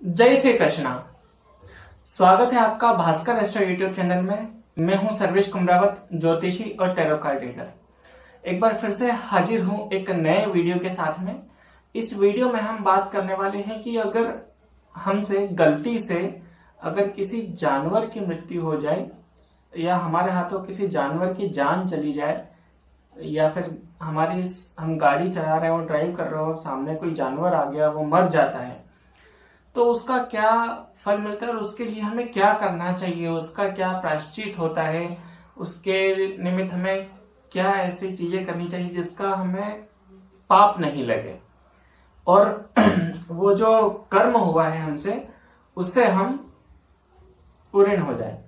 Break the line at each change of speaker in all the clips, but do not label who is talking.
जय श्री कृष्णा। स्वागत है आपका भास्कर एस्ट्रो यूट्यूब चैनल में। मैं हूं सर्वेश कुमरावत, ज्योतिषी और टैरो कार्ड रीडर। एक बार फिर से हाजिर हूं एक नए वीडियो के साथ में। इस वीडियो में हम बात करने वाले हैं कि अगर हमसे गलती से अगर किसी जानवर की मृत्यु हो जाए या हमारे हाथों किसी जानवर की जान चली जाए या फिर हम गाड़ी चला रहे हो, ड्राइव कर रहे हो, सामने कोई जानवर आ गया, वो मर जाता है, तो उसका क्या फल मिलता है और उसके लिए हमें क्या करना चाहिए, उसका क्या प्रायश्चित होता है, उसके निमित्त हमें क्या ऐसी चीजें करनी चाहिए जिसका हमें पाप नहीं लगे और वो जो कर्म हुआ है हमसे उससे हम पूर्ण हो जाए।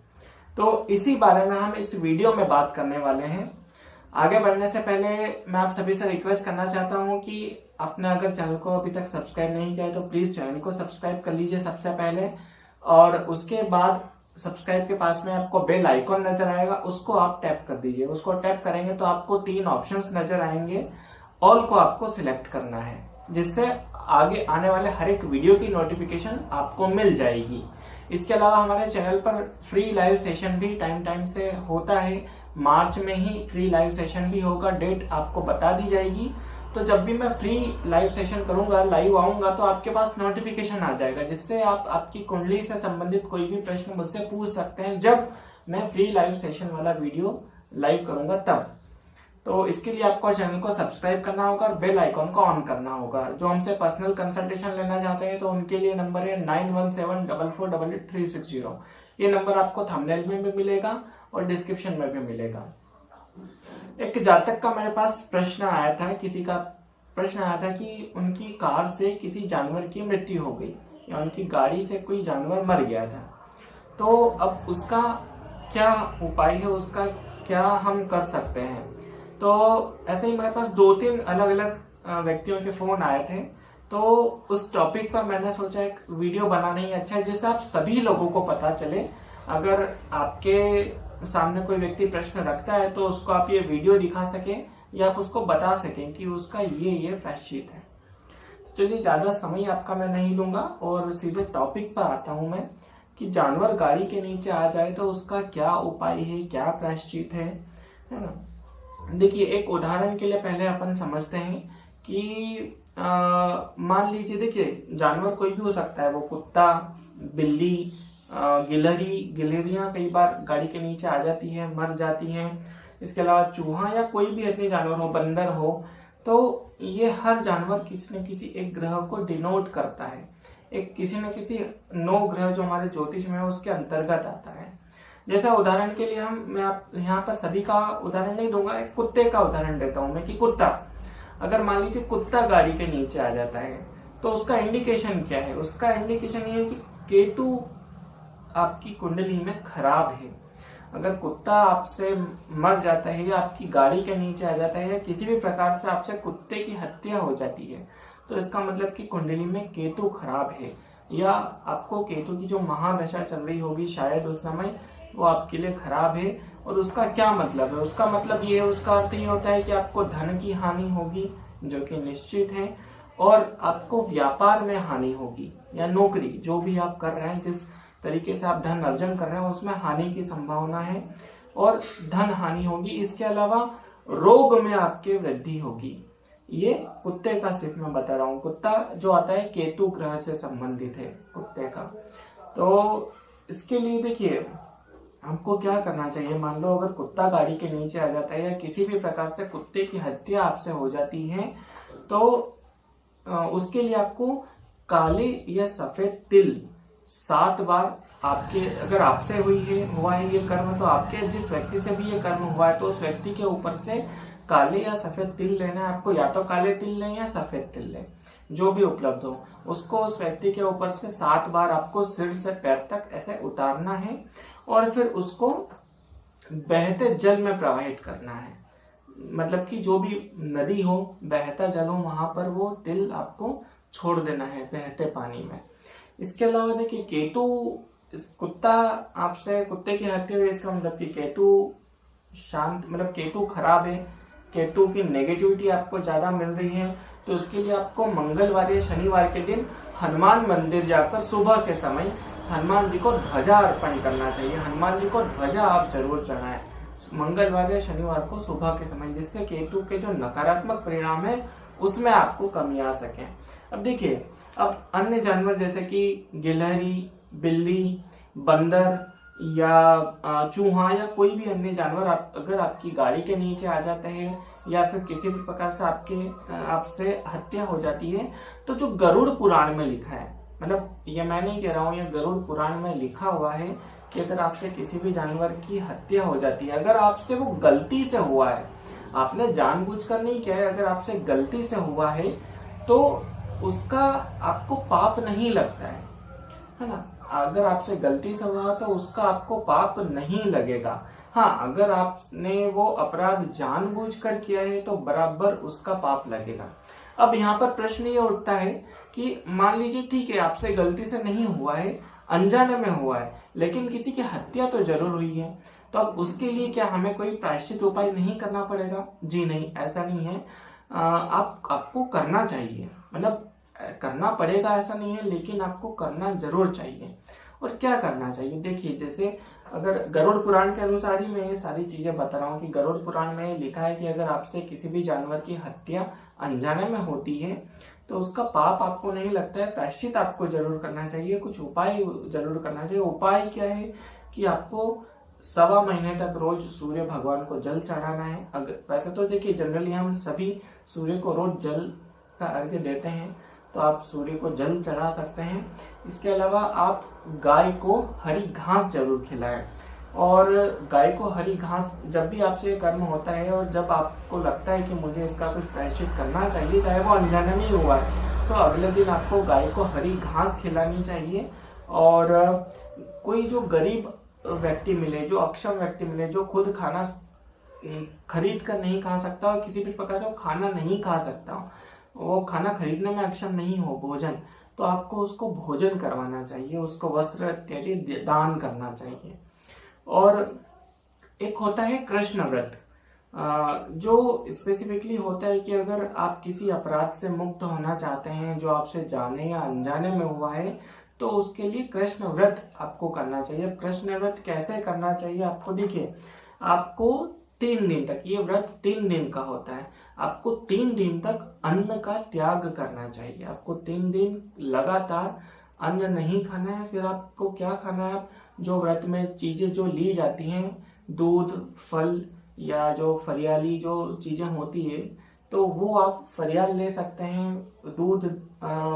तो इसी बारे में हम इस वीडियो में बात करने वाले हैं। आगे बढ़ने से पहले मैं आप सभी से रिक्वेस्ट करना चाहता हूं कि आपने अगर चैनल को अभी तक सब्सक्राइब नहीं किया है तो प्लीज चैनल को सब्सक्राइब कर लीजिए सबसे पहले, और उसके बाद सब्सक्राइब के पास में आपको बेल आइकॉन नजर आएगा, उसको आप टैप कर दीजिए। उसको टैप करेंगे तो आपको 3 ऑप्शंस नजर आएंगे। ऑल को आपको सिलेक्ट करना है, जिससे आगे आने वाले हर एक वीडियो की नोटिफिकेशन आपको मिल जाएगी। इसके अलावा हमारे चैनल पर फ्री लाइव सेशन भी टाइम से होता है। मार्च में ही फ्री लाइव सेशन भी होगा, डेट आपको बता दी जाएगी। तो जब भी मैं फ्री लाइव सेशन करूंगा, लाइव आऊंगा, तो आपके पास नोटिफिकेशन आ जाएगा, जिससे आप आपकी कुंडली से संबंधित कोई भी प्रश्न मुझसे पूछ सकते हैं जब मैं फ्री लाइव सेशन वाला वीडियो लाइव करूंगा तब। तो इसके लिए आपको चैनल को सब्सक्राइब करना होगा और बेल आइकॉन को ऑन करना होगा। जो हमसे पर्सनल कंसल्टेशन लेना चाहते हैं तो उनके लिए नंबर है 9174488360। ये नंबर आपको थंबनेल में भी मिलेगा और डिस्क्रिप्शन में भी मिलेगा। एक जातक का मेरे पास प्रश्न आया था, किसी का प्रश्न आया था कि उनकी कार से किसी जानवर की मृत्यु हो गई या उनकी गाड़ी से कोई जानवर मर गया था। तो अब उसका क्या उपाय है, उसका क्या हम कर सकते हैं। तो ऐसे ही मेरे पास 2-3 अलग अलग व्यक्तियों के फोन आए थे। तो उस टॉपिक पर मैंने सोचा एक वीडियो बनाना ही अच्छा है, जिससे आप सभी लोगों को पता चले। अगर आपके सामने कोई व्यक्ति प्रश्न रखता है तो उसको आप ये वीडियो दिखा सके या आप उसको बता सकें कि उसका ये प्रायश्चित है। चलिए, ज्यादा समय आपका मैं नहीं लूंगा और सीधे टॉपिक पर आता हूं मैं कि जानवर गाड़ी के नीचे आ जाए तो उसका क्या उपाय है, क्या प्रायश्चित है ना। देखिए, एक उदाहरण के लिए पहले अपन समझते हैं कि मान लीजिए, देखिए जानवर कोई भी हो सकता है, वो कुत्ता, बिल्ली, गिलहरियां कई बार गाड़ी के नीचे आ जाती है, मर जाती हैं। इसके अलावा चूहा या कोई भी अन्य जानवर हो, बंदर हो, तो ये हर जानवर किसी न किसी एक ग्रह को डिनोट करता है। एक किसी न किसी 9 ग्रह जो हमारे ज्योतिष में है उसके अंतर्गत आता है। जैसा उदाहरण के लिए मैं आप यहाँ पर सभी का उदाहरण नहीं दूंगा, एक कुत्ते का उदाहरण देता हूं मैं कि कुत्ता, अगर मान लीजिए कुत्ता गाड़ी के नीचे आ जाता है तो उसका इंडिकेशन क्या है। उसका इंडिकेशन ये है कि केतु आपकी कुंडली में खराब है। अगर कुत्ता आपसे मर जाता है या आपकी गाड़ी के नीचे आ जाता है या किसी भी प्रकार से आपसे कुत्ते की हत्या हो जाती है, तो इसका मतलब कि कुंडली में केतु खराब है या आपको केतु की जो महादशा चल रही होगी शायद उस समय, वो आपके लिए खराब है। और उसका क्या मतलब है, उसका मतलब ये है, उसका अर्थ ये होता है कि आपको धन की हानि होगी जो कि निश्चित है, और आपको व्यापार में हानि होगी या नौकरी जो भी आप कर रहे हैं, जिस तरीके से आप धन अर्जन कर रहे हैं उसमें हानि की संभावना है और धन हानि होगी। इसके अलावा रोग में आपके वृद्धि होगी। ये कुत्ते का सिर्फ मैं बता रहा हूँ। कुत्ता जो आता है केतु ग्रह से संबंधित है कुत्ते का। तो इसके लिए देखिए, हमको क्या करना चाहिए। मान लो अगर कुत्ता गाड़ी के नीचे आ जाता है या किसी भी प्रकार से कुत्ते की हत्या आपसे हो जाती है, तो उसके लिए आपको काले या सफेद तिल 7 बार, आपके अगर आपसे हुआ है ये कर्म, तो आपके जिस व्यक्ति से भी ये कर्म हुआ है तो उस व्यक्ति के ऊपर से काले या सफेद तिल लेना है आपको। या तो काले तिल लें या सफेद तिल लें, जो भी उपलब्ध हो, उसको उस व्यक्ति के ऊपर से 7 बार आपको सिर से पैर तक ऐसे उतारना है और फिर उसको बहते जल में प्रवाहित करना है। मतलब कि जो भी नदी हो, बहता जल हो, वहां पर वो तिल आपको छोड़ देना है बहते पानी में। इसके अलावा देखिए, कुत्ते की हत्या हुई, इसका मतलब कि केतु शांत, मतलब केतु खराब है, केतु की नेगेटिविटी आपको ज्यादा मिल रही है। तो उसके लिए आपको मंगलवार या शनिवार के दिन हनुमान मंदिर जाकर सुबह के समय हनुमान जी को ध्वजा अर्पण करना चाहिए। हनुमान जी को ध्वजा आप जरूर चढ़ाएं मंगलवार या शनिवार को सुबह के समय, जिससे केतु के जो नकारात्मक परिणाम है उसमें आपको कमी आ सके। अब देखिए, अब अन्य जानवर जैसे कि गिलहरी, बिल्ली, बंदर या चूहा या कोई भी अन्य जानवर अगर आपकी गाड़ी के नीचे आ जाते हैं या फिर किसी भी प्रकार से आपसे हत्या हो जाती है, तो जो गरुड़ पुराण में लिखा है, मतलब ये मैं नहीं कह रहा हूँ, ये गरुड़ पुराण में लिखा हुआ है कि अगर आपसे किसी भी जानवर की हत्या हो जाती है, अगर आपसे वो गलती से हुआ है, आपने जानबूझकर नहीं किया है, अगर आपसे गलती से हुआ है तो उसका आपको पाप नहीं लगता है ना। अगर आपसे गलती से हुआ तो उसका आपको पाप नहीं लगेगा। हाँ, अगर आपने वो अपराध जानबूझकर किया है तो बराबर उसका पाप लगेगा। अब यहाँ पर प्रश्न ये उठता है कि मान लीजिए ठीक है, आपसे गलती से नहीं हुआ है, अनजाने में हुआ है, लेकिन किसी की हत्या तो जरूर हुई है, तो अब उसके लिए क्या हमें कोई प्रायश्चित उपाय नहीं करना पड़ेगा? जी नहीं, ऐसा नहीं है। आपको करना चाहिए, मतलब करना पड़ेगा ऐसा नहीं है, लेकिन आपको करना जरूर चाहिए। और क्या करना चाहिए? देखिए, जैसे अगर गरुड़ पुराण के अनुसार ही मैं ये सारी चीजें बता रहा हूँ कि गरुड़ पुराण में लिखा है कि अगर आपसे किसी भी जानवर की हत्या अनजाने में होती है तो उसका पाप आपको नहीं लगता है, प्रायश्चित आपको जरूर करना चाहिए, कुछ उपाय जरूर करना चाहिए। उपाय क्या है कि आपको 1.25 महीने तक रोज सूर्य भगवान को जल चढ़ाना है। अगर वैसे तो देखिए जनरली हम सभी सूर्य को रोज जल का अर्घ्य देते हैं, तो आप सूर्य को जल चढ़ा सकते हैं। इसके अलावा आप गाय को हरी घास जरूर खिलाएं, और गाय को हरी घास जब भी आपसे ये कर्म होता है और जब आपको लगता है कि मुझे इसका कुछ प्रायश्चित करना चाहिए, चाहे वो अनजाने में ही हुआ है, तो अगले दिन आपको गाय को हरी घास खिलानी चाहिए। और कोई जो गरीब व्यक्ति मिले, जो अक्षम व्यक्ति मिले, जो खुद खाना खरीद कर नहीं खा सकता और किसी भी प्रकार से वो खाना नहीं खा सकता, वो खाना खरीदने में अक्षम नहीं हो, भोजन, तो आपको उसको भोजन करवाना चाहिए, उसको वस्त्र इत्यादि दान करना चाहिए। और एक होता है कृष्ण व्रत, जो स्पेसिफिकली होता है कि अगर आप किसी अपराध से मुक्त होना चाहते हैं जो आपसे जाने या अनजाने में हुआ है, तो उसके लिए कृष्ण व्रत आपको करना चाहिए। कृष्ण व्रत कैसे करना चाहिए आपको? देखिए, आपको 3 दिन तक, ये व्रत 3 दिन का होता है, आपको 3 दिन तक अन्न का त्याग करना चाहिए। आपको 3 दिन लगातार अन्न नहीं खाना है। फिर आपको क्या खाना है? जो व्रत में चीजें जो ली जाती हैं, दूध, फल या जो फरियाली जो चीजें होती है, तो वो आप फरियाल ले सकते हैं, दूध,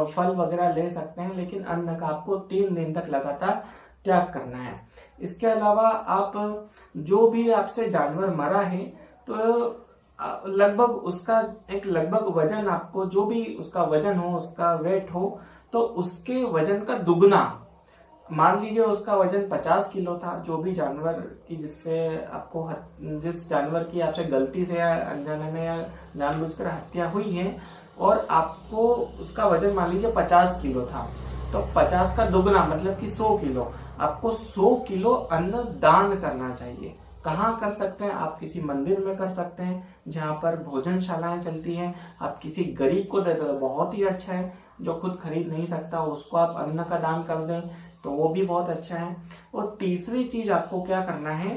फल वगैरह ले सकते हैं, लेकिन अन्न का आपको 3 दिन तक लगातार त्याग करना है। इसके अलावा आप जो भी आपसे जानवर मरा है, तो लगभग उसका एक लगभग वजन, आपको जो भी उसका वजन हो, उसका वेट हो, तो उसके वजन का दुगना, मान लीजिए उसका वजन 50 किलो था, जो भी जानवर की जिस जानवर की आपसे गलती से या अनजाने में या जानबूझकर हत्या हुई है, और आपको उसका वजन मान लीजिए 50 किलो था, तो 50 का दुगना मतलब कि 100 किलो, आपको 100 किलो अन्न दान करना चाहिए। कहाँ कर सकते हैं? आप किसी मंदिर में कर सकते हैं जहाँ पर भोजनशालाएं चलती हैं। आप किसी गरीब को दे दो, बहुत ही अच्छा है। जो खुद खरीद नहीं सकता उसको आप अन्न का दान कर दें तो वो भी बहुत अच्छा है। और तीसरी चीज आपको क्या करना है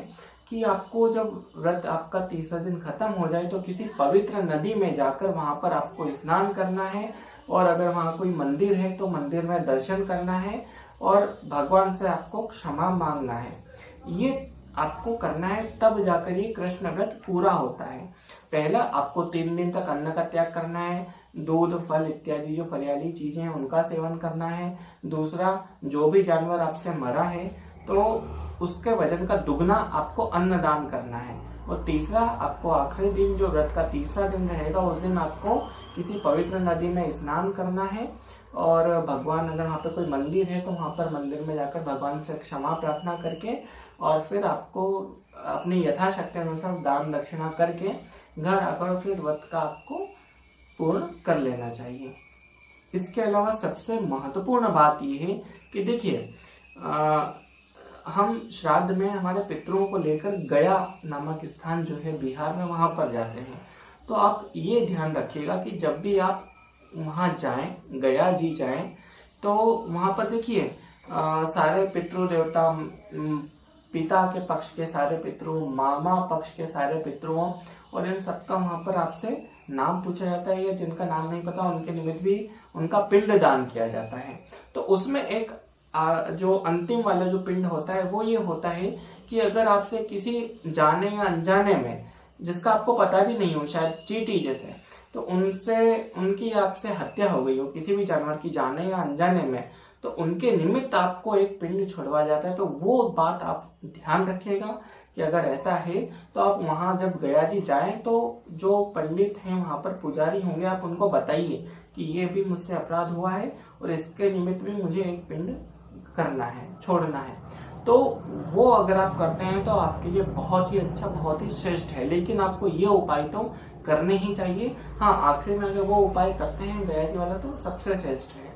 कि आपको जब व्रत आपका तीसरा दिन खत्म हो जाए तो किसी पवित्र नदी में जाकर वहां पर आपको स्नान करना है, और अगर वहां कोई मंदिर है तो मंदिर में दर्शन करना है और भगवान से आपको क्षमा मांगना है। ये आपको करना है, तब जाकर ये कृष्ण व्रत पूरा होता है। पहला, आपको 3 दिन तक अन्न का त्याग करना है, दूध, फल इत्यादि जो फरियाली चीजें हैं उनका सेवन करना है। दूसरा, जो भी जानवर आपसे मरा है तो उसके वजन का दुगना आपको अन्न दान करना है। और तीसरा, आपको आखिरी दिन जो व्रत का तीसरा दिन रहेगा, उस दिन आपको किसी पवित्र नदी में स्नान करना है, और भगवान, अगर वहां पर कोई मंदिर है तो वहां पर मंदिर में जाकर भगवान से क्षमा प्रार्थना करके, और फिर आपको अपनी यथाशक्ति अनुसार दान दक्षिणा करके घर आकर फिर व्रत का आपको पूर्ण कर लेना चाहिए। इसके अलावा सबसे महत्वपूर्ण बात यह है कि देखिए, हम श्राद्ध में हमारे पितरों को लेकर गया नामक स्थान जो है बिहार में, वहां पर जाते हैं। तो आप ये ध्यान रखिएगा कि जब भी आप वहां जाएं, गया जी जाएं, तो वहां पर देखिए सारे पितृ देवता, पिता के पक्ष के सारे पितरों, मामा पक्ष के सारे पितरों, और इन सबका वहां पर आपसे नाम पूछा जाता है, या जिनका नाम नहीं पता उनके निमित्त भी उनका पिंड दान किया जाता है। तो उसमें एक जो अंतिम वाला जो पिंड होता है वो ये होता है कि अगर आपसे किसी जाने या अनजाने में, जिसका आपको पता भी नहीं हो, शायद चींटी जैसे, तो उनकी आपसे हत्या हो गई हो किसी भी जानवर की जाने या अनजाने में, तो उनके निमित्त आपको एक पिंड छोड़वा जाता है। तो वो बात आप ध्यान रखिएगा कि अगर ऐसा है तो आप वहां जब गया जी जाएं तो जो पंडित हैं वहां पर पुजारी होंगे, आप उनको बताइए कि ये भी मुझसे अपराध हुआ है और इसके निमित्त भी मुझे एक पिंड करना है, छोड़ना है। तो वो अगर आप करते हैं तो आपके लिए बहुत ही अच्छा, बहुत ही श्रेष्ठ है। लेकिन आपको ये उपाय तो करने ही चाहिए। हाँ, आखिर में अगर वो उपाय करते हैं गया जी वाला तो सबसे श्रेष्ठ है।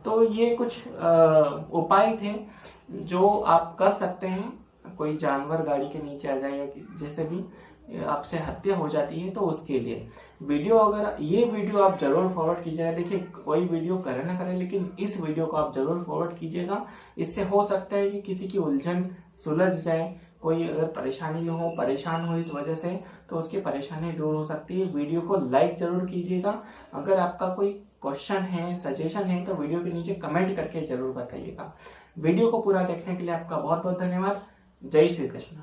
तो ये कुछ उपाय थे जो आप कर सकते हैं। कोई जानवर गाड़ी के नीचे आ जाए या जैसे भी आपसे हत्या हो जाती है तो उसके लिए वीडियो, अगर ये वीडियो आप जरूर फॉरवर्ड कीजिएगा। देखिए, कोई वीडियो करे ना करे, लेकिन इस वीडियो को आप जरूर फॉरवर्ड कीजिएगा। इससे हो सकता है कि किसी की उलझन सुलझ जाए, कोई अगर परेशानी हो, परेशान हो इस वजह से, तो उसकी परेशानी दूर हो सकती है। वीडियो को लाइक जरूर कीजिएगा। अगर आपका कोई क्वेश्चन है, सजेशन है, तो वीडियो के नीचे कमेंट करके जरूर बताइएगा। वीडियो को पूरा देखने के लिए आपका बहुत बहुत धन्यवाद। जय श्री कृष्ण।